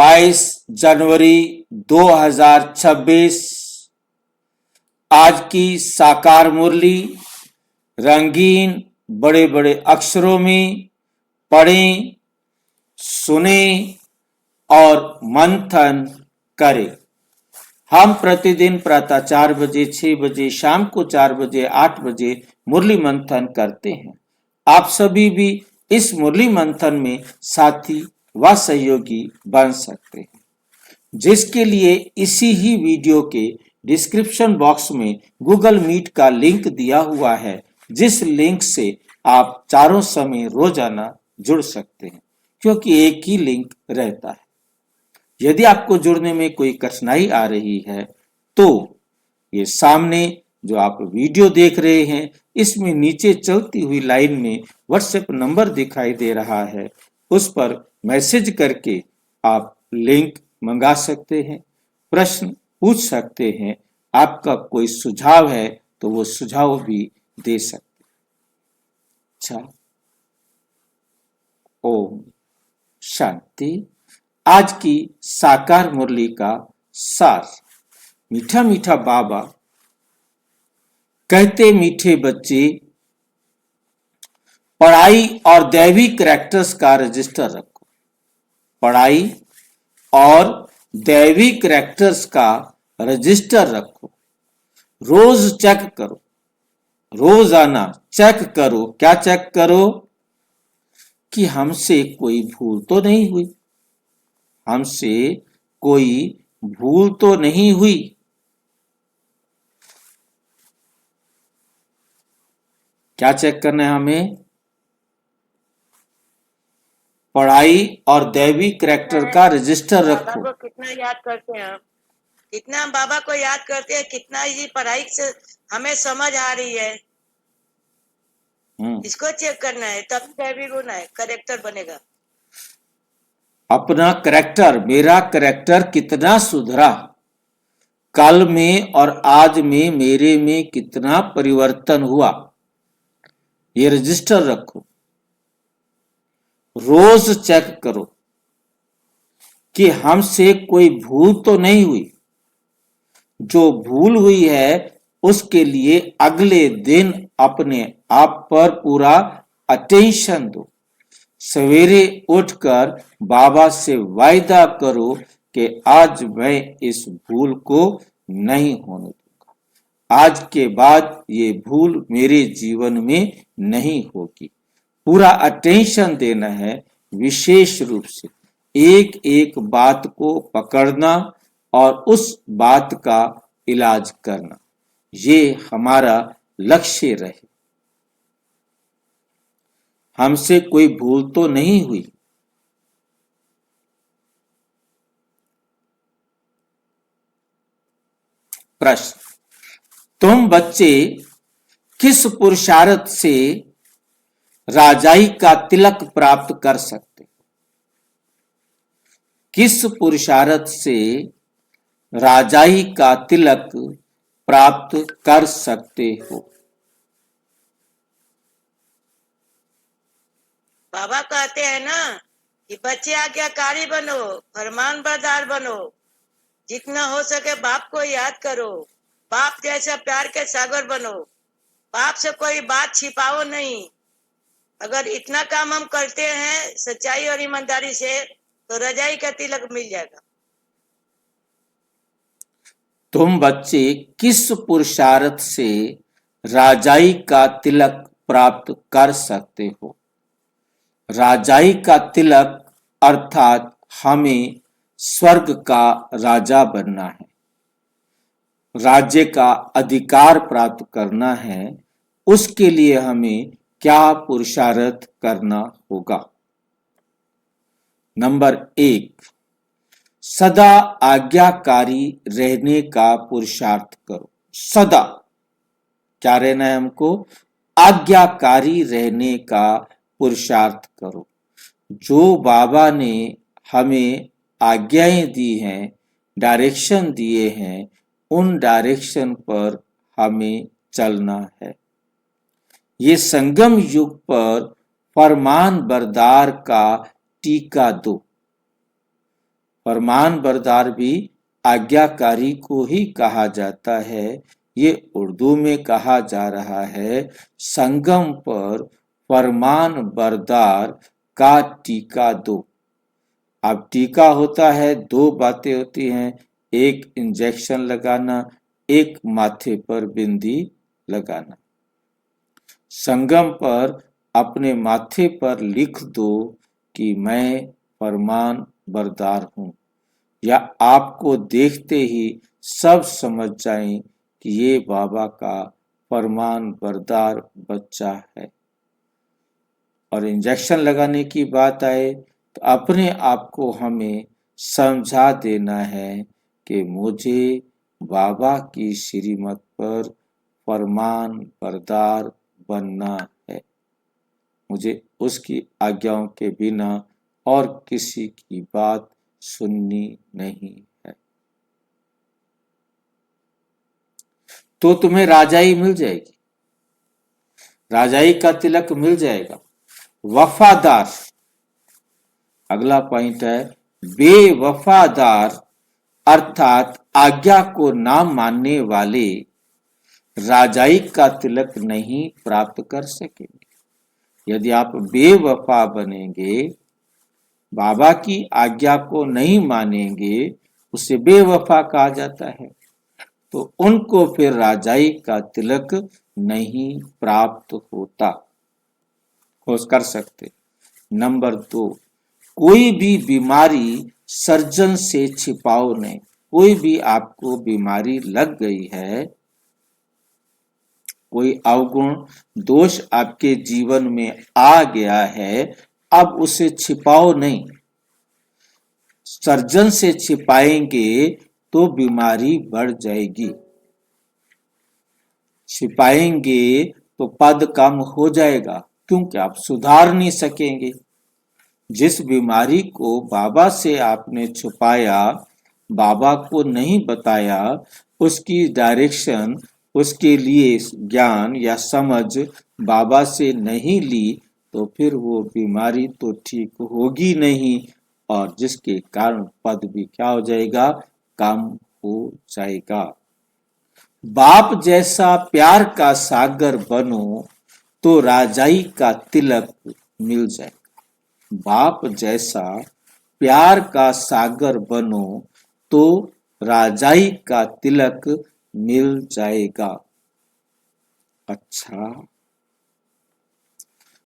22 जनवरी 2026। आज की साकार मुरली रंगीन बड़े बड़े अक्षरों में पढ़ें, सुने और मंथन करें। हम प्रतिदिन प्रातः 4 बजे, 6 बजे, शाम को 4 बजे, 8 बजे मुरली मंथन करते हैं। आप सभी भी इस मुरली मंथन में साथी व सहयोगी बन सकते हैं, जिसके लिए इसी ही वीडियो के डिस्क्रिप्शन बॉक्स में गूगल मीट का लिंक दिया हुआ है, जिस लिंक से आप चारों समय रोजाना जुड़ सकते हैं, क्योंकि एक ही लिंक रहता है। यदि आपको जुड़ने में कोई कठिनाई आ रही है तो ये सामने जो आप वीडियो देख रहे हैं, इसमें नीचे चलती हुई लाइन में व्हाट्सएप नंबर दिखाई दे रहा है, उस पर मैसेज करके आप लिंक मंगा सकते हैं, प्रश्न पूछ सकते हैं, आपका कोई सुझाव है तो वो सुझाव भी दे सकते हैं। अच्छा, ओम शांति। आज की साकार मुरली का सार। मीठा मीठा बाबा कहते, मीठे बच्चे पढ़ाई और दैवी कैरेक्टर्स का रजिस्टर रखो। पढ़ाई और दैवी कैरेक्टर्स का रजिस्टर रखो। रोज चेक करो, रोजाना चेक करो। क्या चेक करो? कि हमसे कोई भूल तो नहीं हुई, हमसे कोई भूल तो नहीं हुई। क्या चेक करना है हमें? पढ़ाई और दैवी कैरेक्टर का रजिस्टर रखो। बाबा को कितना याद करते हैं, कितना बाबा को याद करते हैं, कितना ये पढ़ाई से हमें समझ आ रही है, इसको चेक करना है, तब दैवी गुण है, कैरेक्टर बनेगा। अपना कैरेक्टर, मेरा कैरेक्टर कितना सुधरा, कल में और आज में मेरे में कितना परिवर्तन हुआ, ये रजिस्टर रखो। रोज चेक करो कि हमसे कोई भूल तो नहीं हुई। जो भूल हुई है उसके लिए अगले दिन अपने आप पर पूरा अटेंशन दो। सवेरे उठकर बाबा से वायदा करो कि आज मैं इस भूल को नहीं होने दूंगा, आज के बाद ये भूल मेरे जीवन में नहीं होगी। पूरा अटेंशन देना है, विशेष रूप से एक एक बात को पकड़ना और उस बात का इलाज करना, ये हमारा लक्ष्य रहे। हमसे कोई भूल तो नहीं हुई। प्रश्न, तुम बच्चे किस पुरुषार्थ से राजाई का तिलक प्राप्त कर सकते? किस पुरुषार्थ से राजाई का तिलक प्राप्त कर सकते हो? बाबा कहते हैं ना कि बच्चे आज्ञाकारी बनो, फरमान बरदार बनो, जितना हो सके बाप को याद करो, बाप जैसा प्यार के सागर बनो, बाप से कोई बात छिपाओ नहीं। अगर इतना काम हम करते हैं सच्चाई और ईमानदारी से तो रजाई का तिलक मिल जाएगा। तुम बच्चे किस पुरुषार्थ से राजाई का तिलक प्राप्त कर सकते हो? राजाई का तिलक अर्थात हमें स्वर्ग का राजा बनना है, राज्य का अधिकार प्राप्त करना है। उसके लिए हमें क्या पुरुषार्थ करना होगा? नंबर 1, सदा आज्ञाकारी रहने का पुरुषार्थ करो। सदा क्या रहना है हमको? आज्ञाकारी रहने का पुरुषार्थ करो। जो बाबा ने हमें आज्ञाएं दी हैं, डायरेक्शन दिए हैं, उन डायरेक्शन पर हमें चलना है। ये संगम युग पर फरमान बरदार का टीका दो। फरमान बरदार भी आज्ञाकारी को ही कहा जाता है। ये उर्दू में कहा जा रहा है, संगम पर फरमान बरदार का टीका दो। अब टीका होता है, दो बातें होती हैं, एक इंजेक्शन लगाना, एक माथे पर बिंदी लगाना। संगम पर अपने माथे पर लिख दो कि मैं फरमान बरदार हूं, या आपको देखते ही सब समझ जाएं कि ये बाबा का फरमान बरदार बच्चा है। और इंजेक्शन लगाने की बात आए तो अपने आप को हमें समझा देना है कि मुझे बाबा की श्रीमत पर फरमान बरदार बनना है। मुझे उसकी आज्ञाओं के बिना और किसी की बात सुननी नहीं है। तो तुम्हें राजाई मिल जाएगी, राजाई का तिलक मिल जाएगा। वफादार, अगला पॉइंट है, बेवफादार अर्थात आज्ञा को ना मानने वाले राजाई का तिलक नहीं प्राप्त कर सकेंगे। यदि आप बेवफा बनेंगे, बाबा की आज्ञा को नहीं मानेंगे, उसे बेवफा कहा जाता है, तो उनको फिर राजाई का तिलक नहीं प्राप्त होता, हो कर सकते। नंबर 2, कोई भी बीमारी सर्जन से छिपाओ नहीं। कोई भी आपको बीमारी लग गई है, कोई अवगुण दोष आपके जीवन में आ गया है, अब उसे छिपाओ नहीं। सर्जन से छिपाएंगे तो बीमारी बढ़ जाएगी, छिपाएंगे तो पद कम हो जाएगा, क्योंकि आप सुधार नहीं सकेंगे। जिस बीमारी को बाबा से आपने छुपाया, बाबा को नहीं बताया, उसकी डायरेक्शन, उसके लिए ज्ञान या समझ बाबा से नहीं ली, तो फिर वो बीमारी तो ठीक होगी नहीं, और जिसके कारण पद भी क्या हो जाएगा, कम हो जाएगा। बाप जैसा प्यार का सागर बनो तो राजाई का तिलक मिल जाएगा। बाप जैसा प्यार का सागर बनो तो राजाई का तिलक मिल जाएगा। अच्छा,